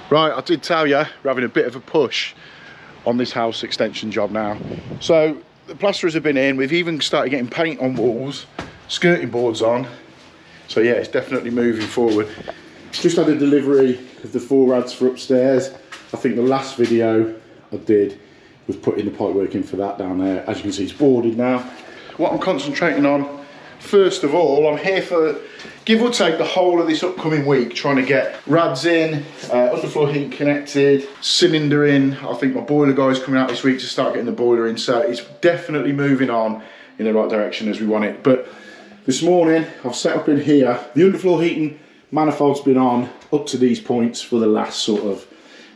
Right, I did tell you we're having a bit of a push on this house extension job now. So the plasterers have been in, we've even started getting paint on walls, skirting boards on. So yeah, it's definitely moving forward. Just had a delivery of the 4 rads for upstairs. I think the last video I did was putting the pipework in for that down there. As you can see, it's boarded now. What I'm concentrating on, first of all, I'm here for give or take the whole of this upcoming week, trying to get rads in, underfloor heating connected, cylinder in. I think my boiler guy's coming out this week to start getting the boiler in, so it's definitely moving on in the right direction as we want it. But this morning, I've set up in here, the underfloor heating manifold's been on up to these points for the last sort of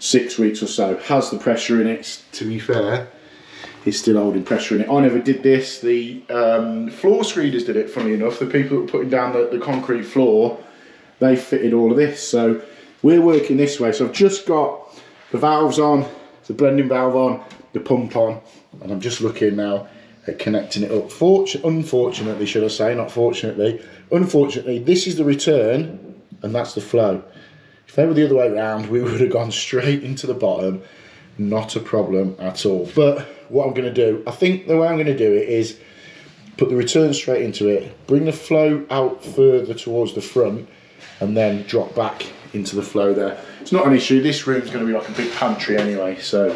6 weeks or so. Has the pressure in it, to be fair. It's still holding pressure in it. I never did this. The floor screeders did it, funnily enough. The people that were putting down the concrete floor, they fitted all of this. So we're working this way. So I've just got the valves on, the blending valve on, the pump on, and I'm just looking now at connecting it up. Unfortunately, should I say, not fortunately. Unfortunately, this is the return, and that's the flow. If they were the other way around, we would have gone straight into the bottom. Not a problem at all. But what I'm going to do, I think the way I'm going to do it is put the return straight into it, bring the flow out further towards the front, and then drop back into the flow there. It's not an issue. This room's going to be like a big pantry anyway. So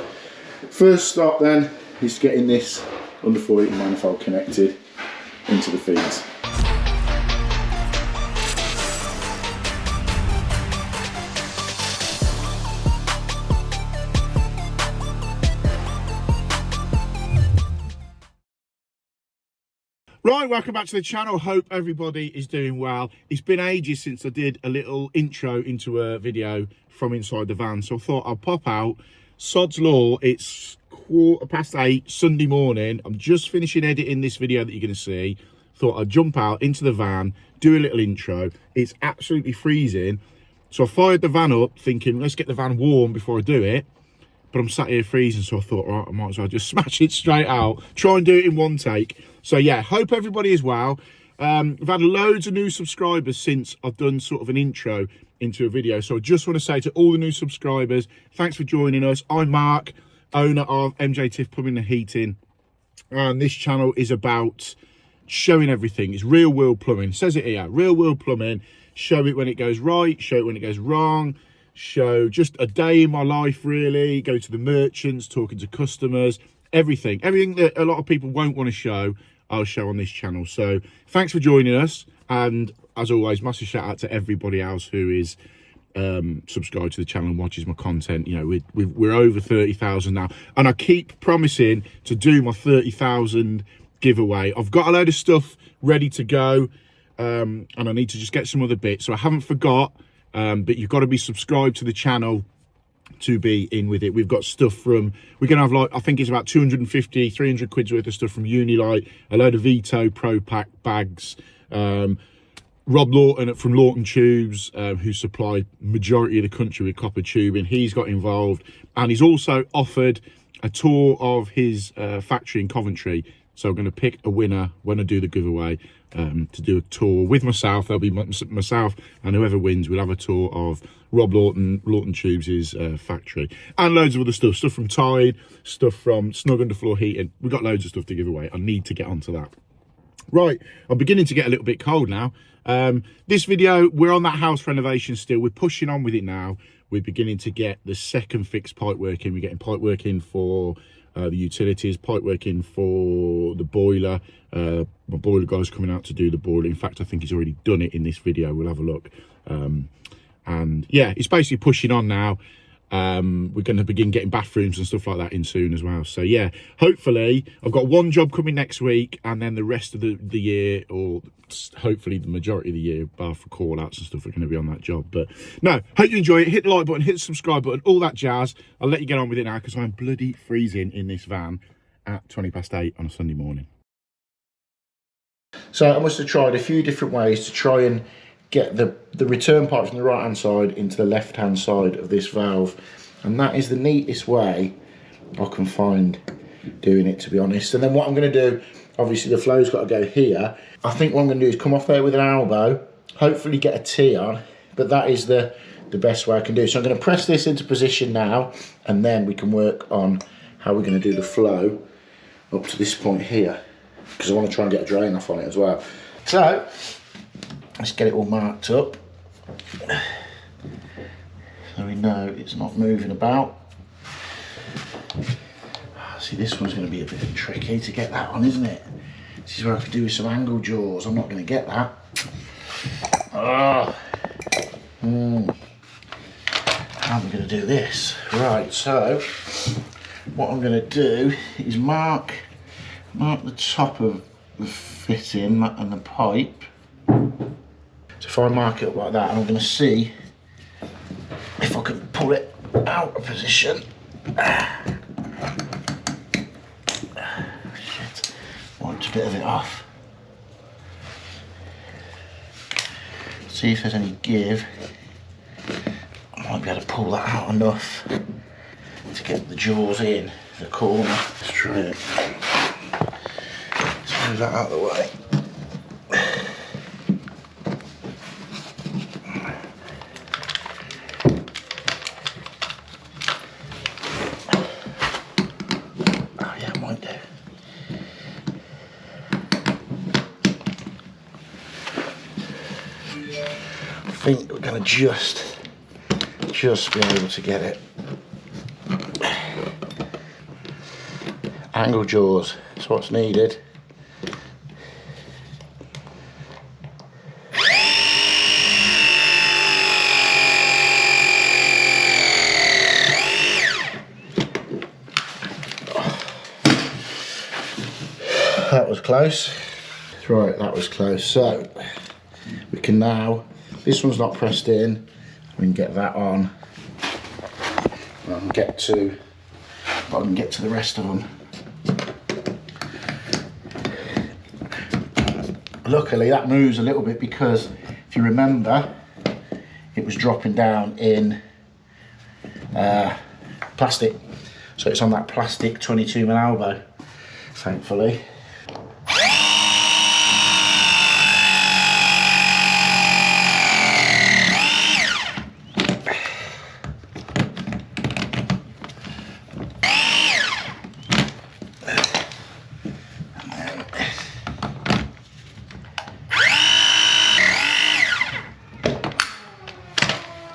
first stop then is getting this underfloor heating manifold connected into the feeds. Right, welcome back to the channel. Hope everybody is doing well. It's been ages since I did a little intro into a video from inside the van, so I thought I'd pop out. Sod's law, it's 8:15 Sunday morning. I'm just finishing editing this video that you're going to see. Thought I'd jump out into the van, do a little intro. It's absolutely freezing, so I fired the van up thinking, let's get the van warm before I do it. But I'm sat here freezing, so I thought, all right, I might as well just smash it straight out. Try and do it in one take. So yeah, hope everybody is well. I've had loads of new subscribers since I've done sort of an intro into a video. So I just want to say to all the new subscribers, thanks for joining us. I'm Mark, owner of MJTIFF Plumbing and Heating. And this channel is about showing everything. It's real world plumbing. It says it here, real world plumbing. Show it when it goes right, show it when it goes wrong. Show just a day in my life, really. Go to the merchants, talking to customers, everything that a lot of people won't want to show, I'll show on this channel. So thanks for joining us, and as always, massive shout out to everybody else who is subscribed to the channel and watches my content. You know, we're over 30,000 now, and I keep promising to do my 30,000 giveaway. I've got a load of stuff ready to go, and I need to just get some other bits, so I haven't forgot. But you've got to be subscribed to the channel to be in with it. We've got stuff from, we're going to have like, I think it's about 250, 300 quid's worth of stuff from Unilite, a load of Vito Pro Pack bags, Rob Lawton from Lawton Tubes, who supply majority of the country with copper tubing. He's got involved, and he's also offered a tour of his factory in Coventry. So I'm going to pick a winner when I do the giveaway to do a tour with myself. There'll be myself, and whoever wins will have a tour of Rob Lawton Tubes' factory. And loads of other stuff from Tide, stuff from Snug Underfloor Heating. We've got loads of stuff to give away. I need to get onto that. Right, I'm beginning to get a little bit cold now. This video, we're on that house renovation still. We're pushing on with it now. We're beginning to get the second fixed pipe work in. We're getting pipe work in for the utilities, pipe working for the boiler. My boiler guy's coming out to do the boiler. In fact, I think he's already done it in this video. We'll have a look. And yeah, it's basically pushing on now. We're going to begin getting bathrooms and stuff like that in soon as well. So yeah, hopefully I've got one job coming next week, and then the rest of the year, or hopefully the majority of the year, bar for call outs and stuff, are going to be on that job. But no, hope you enjoy it. Hit the like button, hit the subscribe button, all that jazz. I'll let you get on with it now, because I'm bloody freezing in this van at 8:20 on a Sunday morning. So I must have tried a few different ways to try and get the return pipe from the right hand side into the left hand side of this valve, and that is the neatest way I can find doing it, to be honest. And then what I'm going to do, obviously the flow's got to go here. I think what I'm going to do is come off there with an elbow, hopefully get a T on, but that is the the best way I can do. So I'm going to press this into position now, and then we can work on how we're going to do the flow up to this point here, because I want to try and get a drain off on it as well. So let's get it all marked up so we know it's not moving about. See, this one's going to be a bit tricky to get that on, isn't it? This is where I could do with some angle jaws. I'm not going to get that. How am I going to do this? Right, so what I'm going to do is mark the top of the fitting and the pipe. So if I mark it up like that, and I'm going to see if I can pull it out of position. Shit, wiped a bit of it off. See if there's any give. I might be able to pull that out enough to get the jaws in the corner. Let's try it. Let's move that out of the way. Oh yeah, I might do. I think we're going to just be able to get it. Angle jaws, that's what's needed. That was close. Right, that was close. So we can now, this one's not pressed in, we can get that on. I can get to the rest of them. Luckily that moves a little bit because if you remember, it was dropping down in plastic. So it's on that plastic 22mm elbow, thankfully.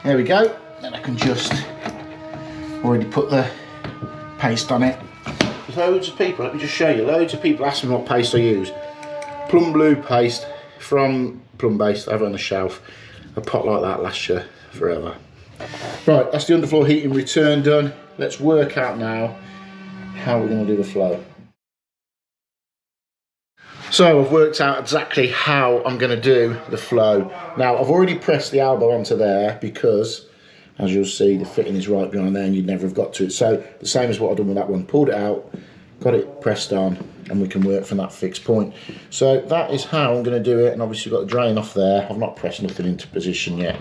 There we go. Then I can just already put the paste on it. There's loads of people, let me just show you, loads of people ask me what paste I use. Plum blue paste from Plum Base, I have it on the shelf. A pot like that lasts you forever. Right, that's the underfloor heating return done. Let's work out now how we're going to do the flow. So I've worked out exactly how I'm going to do the flow. Now I've already pressed the elbow onto there because, as you'll see, the fitting is right behind there and you'd never have got to it. So the same as what I've done with that one, pulled it out, got it pressed on, and we can work from that fixed point. So that is how I'm going to do it, and obviously got the drain off there. I've not pressed nothing into position yet.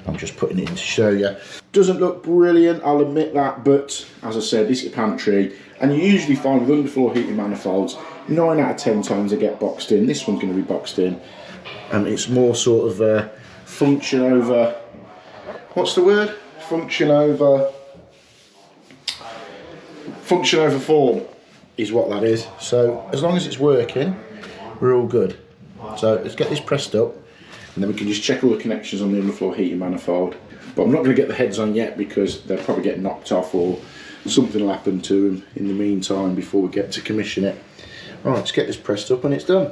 I'm just putting it in to show you. Doesn't look brilliant, I'll admit that, but as I said, this is a pantry, and you usually find with underfloor heating manifolds, 9 out of 10 times they get boxed in. This one's going to be boxed in, and it's more sort of function over, what's the word? Function over form is what that is. So as long as it's working, we're all good. So let's get this pressed up, and then we can just check all the connections on the underfloor heating manifold. But I'm not going to get the heads on yet because they'll probably get knocked off or something will happen to them in the meantime before we get to commission it. All right, let's get this pressed up and it's done.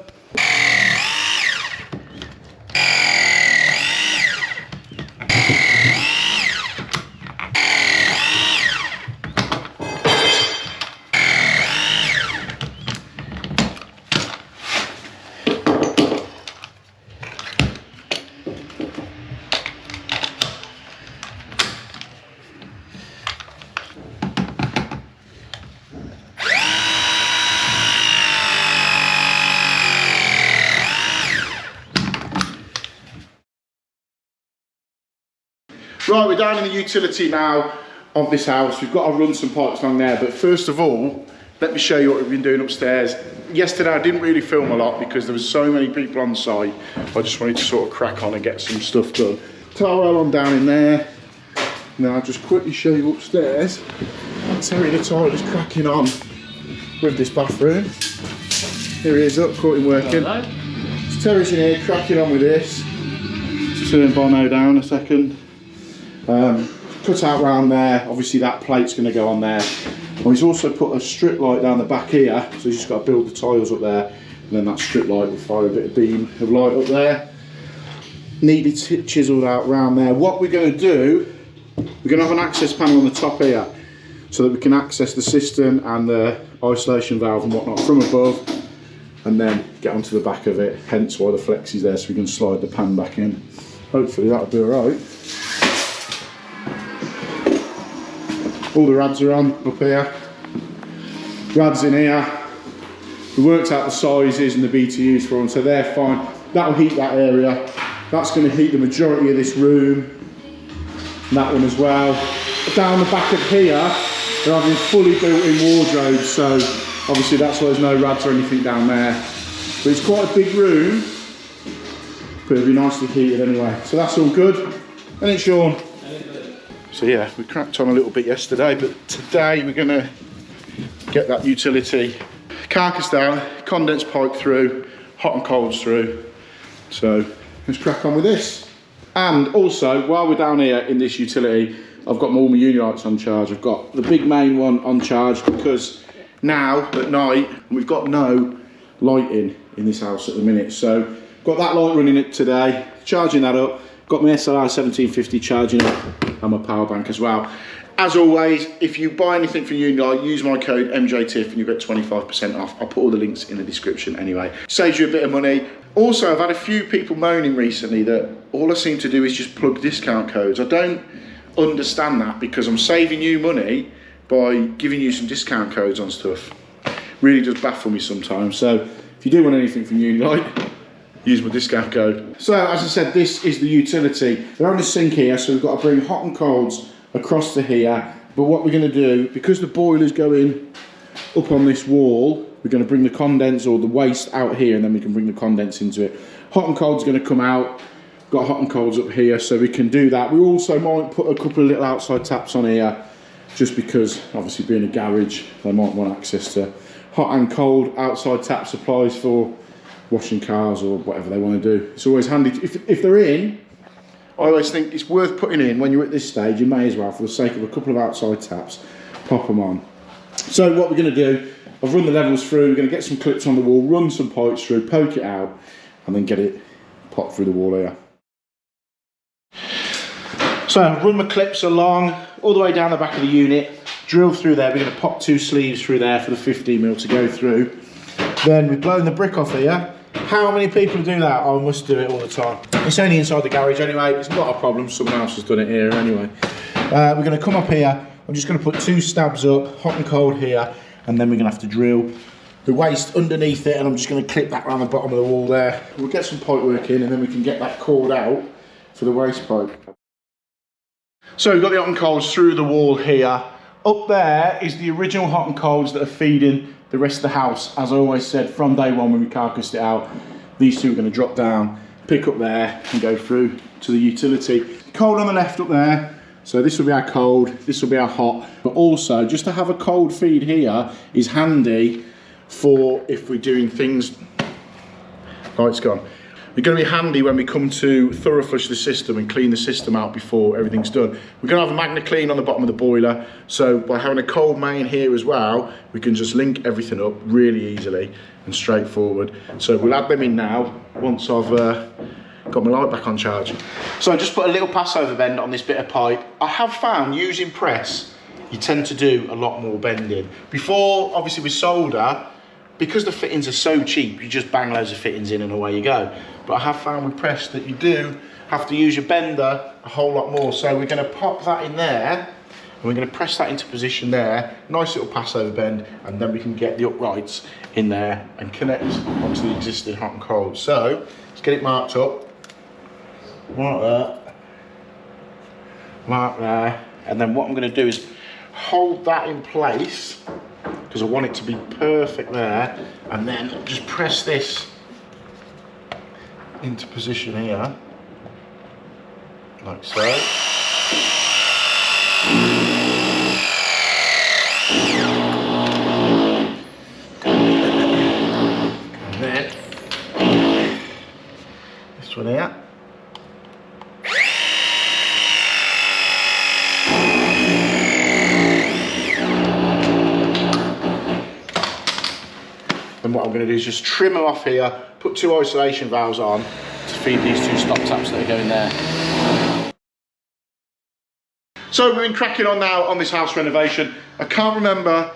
Right, we're down in the utility now of this house. We've got to run some pipes along there, but first of all, let me show you what we've been doing upstairs. Yesterday I didn't really film a lot because there was so many people on site. I just wanted to sort of crack on and get some stuff done. Towel on down in there, Now I'll just quickly show you upstairs. Terry the tile is cracking on with this bathroom. Here he is up, caught him working. Hello. So Terry's in here cracking on with this. Just turn Bono down a second. Cut out round there, obviously that plate's going to go on there. And he's also put a strip light down the back here, so he's just got to build the tiles up there, and then that strip light will fire a bit of beam of light up there. Neatly chiseled out round there. What we're going to do, we're going to have an access panel on the top here, so that we can access the system and the isolation valve and whatnot from above, and then get onto the back of it, hence why the flex is there, so we can slide the pan back in. Hopefully that'll be alright. All the rads are on up here. Rads in here. We worked out the sizes and the BTUs for them, so they're fine. That'll heat that area. That's going to heat the majority of this room. And that one as well. Down the back of here, they're having fully built-in wardrobes, so obviously that's why there's no rads or anything down there. But it's quite a big room, but it'll be nicely heated anyway. So that's all good. And it's Sean. So yeah, we cracked on a little bit yesterday, but today we're going to get that utility carcass down, condensed pipe through, hot and colds through. So let's crack on with this. And also, while we're down here in this utility, I've got all my Unilites on charge. I've got the big main one on charge because now at night we've got no lighting in this house at the minute. So got that light running it today, charging that up. Got my SLR 1750 charging up and my power bank as well. As always, if you buy anything from Unilite, use my code MJTIFF and you get 25% off. I'll put all the links in the description anyway. Saves you a bit of money. Also, I've had a few people moaning recently that all I seem to do is just plug discount codes. I don't understand that because I'm saving you money by giving you some discount codes on stuff. Really does baffle me sometimes. So if you do want anything from Unilite, use my discount code. So as I said, this is the utility. They're on the sink here, so we've got to bring hot and colds across to here. But what we're going to do, because the boiler's going up on this wall, we're going to bring the condense or the waste out here, and then we can bring the condense into it. Hot and cold's going to come out. Got hot and colds up here, so we can do that. We also might put a couple of little outside taps on here, just because obviously being a garage, they might want access to hot and cold outside tap supplies for washing cars or whatever they want to do. It's always handy if they're in. I always think it's worth putting in when you're at this stage. You may as well, for the sake of a couple of outside taps, pop them on. So what we're going to do, I've run the levels through. We're going to get some clips on the wall, run some pipes through, poke it out, and then get it popped through the wall here. So run my clips along all the way down the back of the unit, drill through there. We're going to pop 2 sleeves through there for the 15mm to go through. Then we've blown the brick off here. How many people do that? I must do it all the time. It's only inside the garage anyway. It's not a problem. Someone else has done it here anyway. We're going to come up here. I'm just going to put 2 stabs up, hot and cold here, and then we're going to have to drill the waste underneath it, and I'm just going to clip that around the bottom of the wall there. We'll get some pipe work in, and then we can get that cord out for the waste pipe. So we've got the hot and colds through the wall here. Up there is the original hot and colds that are feeding the rest of the house. As I always said, from day one when we carcassed it out, these two are going to drop down, pick up there and go through to the utility. Cold on the left up there, so this will be our cold, this will be our hot, but also just to have a cold feed here is handy for if we're doing things. Light's gone. They're going to be handy when we come to thorough flush the system and clean the system out before everything's done. We're going to have a magna clean on the bottom of the boiler, so by having a cold main here as well, we can just link everything up really easily and straightforward. So we'll add them in now once I've got my light back on charge. So I just put a little passover bend on this bit of pipe. I have found using press, you tend to do a lot more bending. Before, obviously with solder, because the fittings are so cheap, you just bang loads of fittings in and away you go. But I have found with press that you do have to use your bender a whole lot more. So we're going to pop that in there, and we're going to press that into position there. Nice little passover bend, and then we can get the uprights in there and connect onto the existing hot and cold. So let's get it marked up. Like that. Mark there. And then what I'm going to do is hold that in place, because I want it to be perfect there, and then just press this into position here, like so. I'm going to do is just trim them off here, put 2 isolation valves on to feed these 2 stop taps that are going there. So we've been cracking on now on this house renovation. I can't remember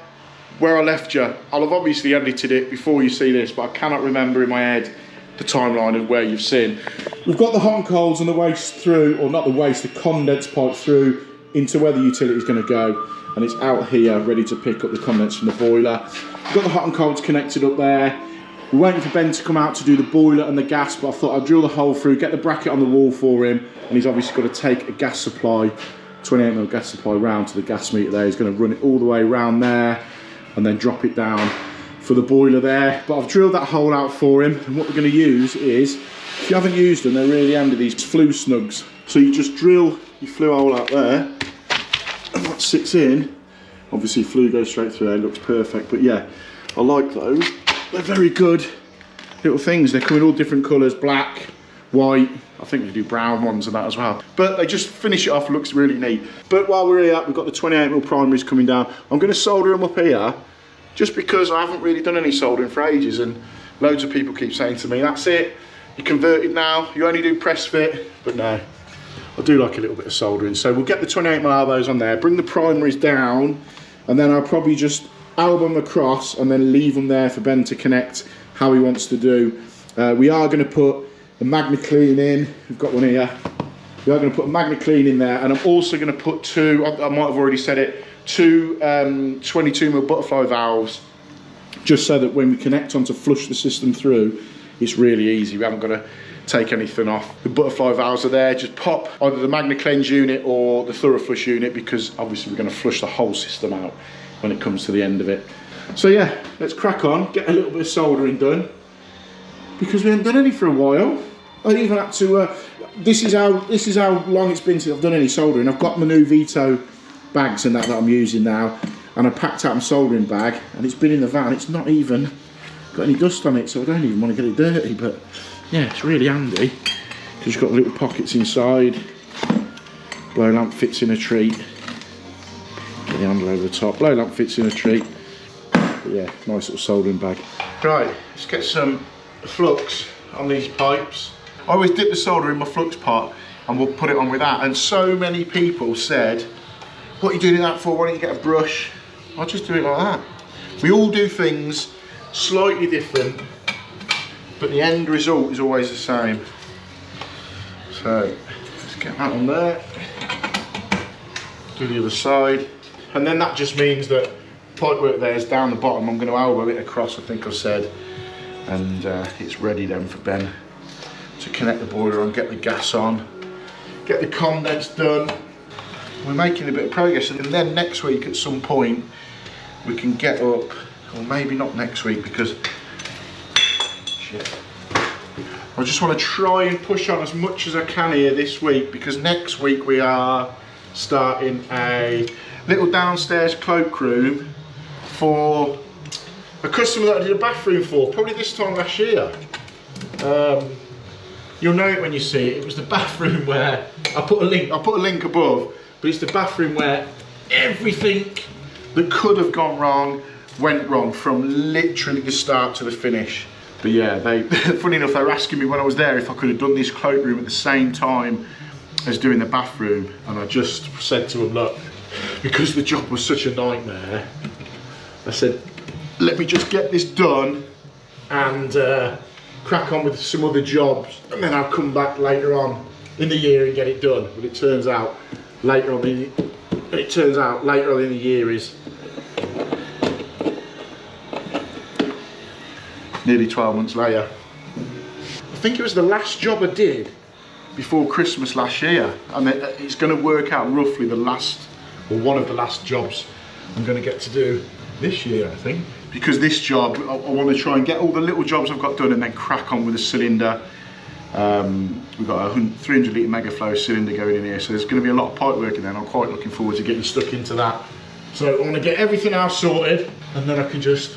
where I left you. I'll have obviously edited it before you see this, but I cannot remember in my head the timeline of where you've seen. We've got the honk holes and the waste through, or not the waste, the condense pipe through into where the utility is going to go, and it's out here ready to pick up the condense from the boiler. We've got the hot and colds connected up there. We're waiting for Ben to come out to do the boiler and the gas, but I thought I'd drill the hole through, get the bracket on the wall for him, and he's obviously got to take a gas supply, 28mm gas supply round to the gas meter there. He's going to run it all the way around there and then drop it down for the boiler there. But I've drilled that hole out for him, and what we're going to use is, if you haven't used them, they're really handy, these flue snugs. So you just drill your flue hole out there, and that sits in. Obviously flue goes straight through there, looks perfect, but yeah, I like those. They're very good little things. They come in all different colours, black, white, I think they do brown ones and that as well. But they just finish it off, looks really neat. But while we're here, we've got the 28mm primaries coming down. I'm going to solder them up here, just because I haven't really done any soldering for ages, and loads of people keep saying to me, that's it, you're converted now, you only do press fit. But no, I do like a little bit of soldering. So we'll get the 28mm elbows on there, bring the primaries down, and then I'll probably just elbow them across and then leave them there for Ben to connect how he wants to do. We are going to put a magnet clean in. We've got one here. We are going to put a magnet clean in there, and I'm also going to put 2, I might have already said it, 2 22mm butterfly valves, just so that when we connect on to flush the system through, it's really easy. We haven't got to take anything off. The butterfly valves are there. Just pop either the magnet cleanse unit or the thorough flush unit, because obviously we're going to flush the whole system out when it comes to the end of it. So yeah, let's crack on, get a little bit of soldering done, because we haven't done any for a while. I even had to, this is how long it's been since I've done any soldering. I've got my new Vito bags and that I'm using now, and I packed out my soldering bag, and it's been in the van. It's not even got any dust on it, so I don't even want to get it dirty. But yeah, it's really handy because you've got little pockets inside. Blow lamp fits in a treat. Get the handle over the top. Blow lamp fits in a treat. But yeah, nice little soldering bag. Right, let's get some flux on these pipes. I always dip the solder in my flux pot and we'll put it on with that. And so many people said, what are you doing that for? Why don't you get a brush? I'll just do it like that. We all do things slightly different, but the end result is always the same. So let's get that on there. Do the other side. And then that just means that pipework there is down the bottom. I'm going to elbow it across, I think I said. And it's ready then for Ben to connect the boiler on, get the gas on, get the condense done. We're making a bit of progress, and then next week at some point we can get up, or maybe not next week because shit. I just want to try and push on as much as I can here this week, because next week we are starting a little downstairs cloakroom for a customer that I did a bathroom for, probably this time last year. You'll know it when you see it. It was the bathroom where I'll put a link above, but it's the bathroom where everything that could have gone wrong went wrong, from literally the start to the finish. But yeah, funny enough, they were asking me when I was there if I could have done this cloakroom at the same time as doing the bathroom, and I just said to them, look, because the job was such a nightmare, I said, let me just get this done and crack on with some other jobs, and then I'll come back later on in the year and get it done. But it turns out later on in the year is nearly 12 months later. I think it was the last job I did before Christmas last year, and it's going to work out roughly the last, or one of the last jobs I'm going to get to do this year, I think. Because this job, I want to try and get all the little jobs I've got done and then crack on with a cylinder. We've got a 300 litre Megaflow cylinder going in here, so there's going to be a lot of pipe work in there, and I'm quite looking forward to getting stuck into that. So I want to get everything else sorted, and then I can just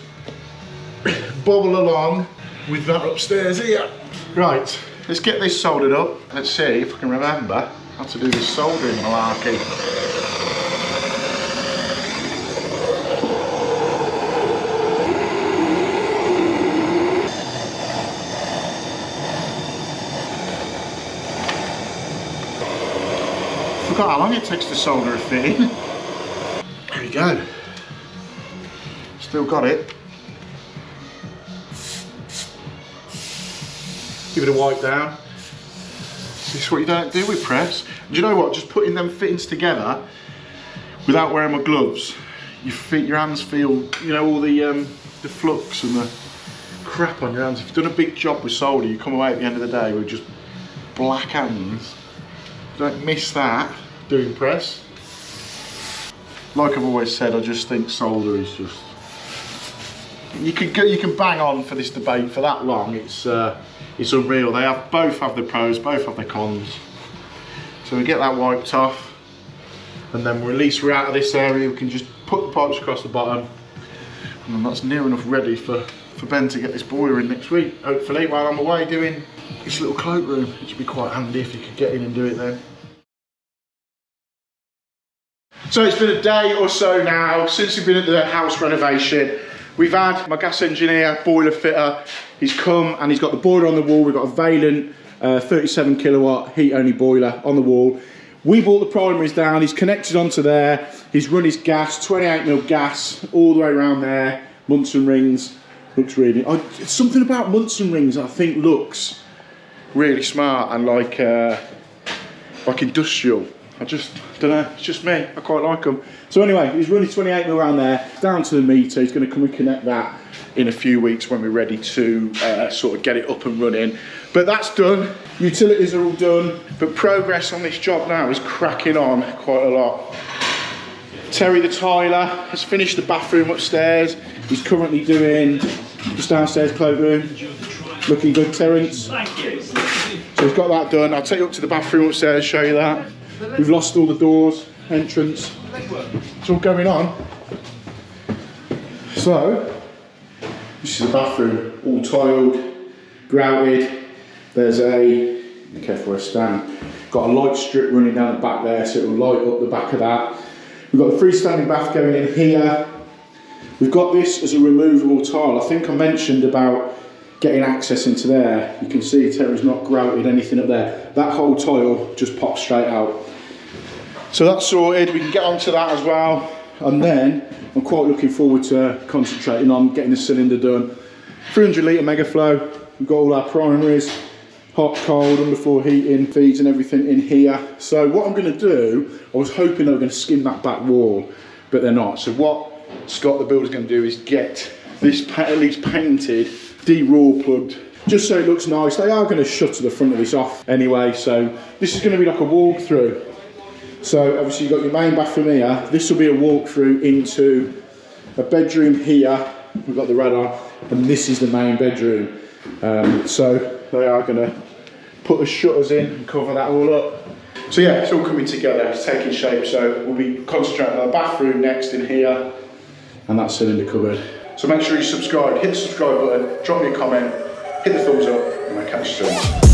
bobble along with that upstairs here. Right, let's get this soldered up. Let's see if I can remember how to do this soldering malarkey. forgot how long it takes to solder a fitting. There we go. Still got it. Give it a wipe down. This is what you don't do with press. And do you know what? Just putting them fittings together without wearing my gloves, your hands feel, you know, all the flux and the crap on your hands. If you've done a big job with solder, you come away at the end of the day with just black hands. Don't miss that doing press. Like I've always said, I just think solder is just, you can bang on for this debate for that long. It's unreal. They both have their pros, both have their cons. So we get that wiped off, and then at least we're out of this area. We can just put the pipes across the bottom, and then that's near enough ready for Ben to get this boiler in next week, hopefully, while I'm away doing this little cloakroom. It should be quite handy if you could get in and do it then. So it's been a day or so now since we've been at the house renovation. We've had my gas engineer, boiler fitter, he's come and he's got the boiler on the wall. We've got a Valent 37 kilowatt heat only boiler on the wall. We brought the primaries down, he's connected onto there, he's run his gas, 28mm gas, all the way around there, Munson rings. Looks really, something about Munson rings I think looks really smart and like industrial. I just don't know, it's just me, I quite like them. So anyway, he's running 28mm around there, down to the meter. He's going to come and connect that in a few weeks when we're ready to sort of get it up and running. But that's done, utilities are all done, but progress on this job now is cracking on quite a lot. Terry the tiler has finished the bathroom upstairs. He's currently doing the downstairs cloakroom. Looking good, Terence. Thank you. So he's got that done. I'll take you up to the bathroom upstairs, show you that. We've lost all the doors, entrance. It's all going on. So, this is the bathroom, all tiled, grouted. There's a, be careful where I stand, got a light strip running down the back there, so it will light up the back of that. We've got the freestanding bath going in here. We've got this as a removable tile. I think I mentioned about getting access into there. You can see Terry's not grouted anything up there. That whole tile just pops straight out. So that's sorted, we can get onto that as well. And then I'm quite looking forward to concentrating on getting the cylinder done. 300 litre mega flow. We've got all our primaries, hot, cold, underfloor heating, feeds and everything in here. So what I'm going to do, I was hoping they were going to skim that back wall, but they're not. So what Scott the builder's going to do is get this at least painted, de-raw plugged, just so it looks nice. They are going to shutter the front of this off anyway, so this is going to be like a walkthrough. So obviously you've got your main bathroom here. This will be a walkthrough into a bedroom here. We've got the red on, and this is the main bedroom. So they are going to put the shutters in and cover that all up. So yeah, it's all coming together, it's taking shape. So we'll be concentrating on the bathroom next in here, and that cylinder cupboard. So make sure you subscribe, hit the subscribe button, drop me a comment, hit the thumbs up, and I'll catch you soon.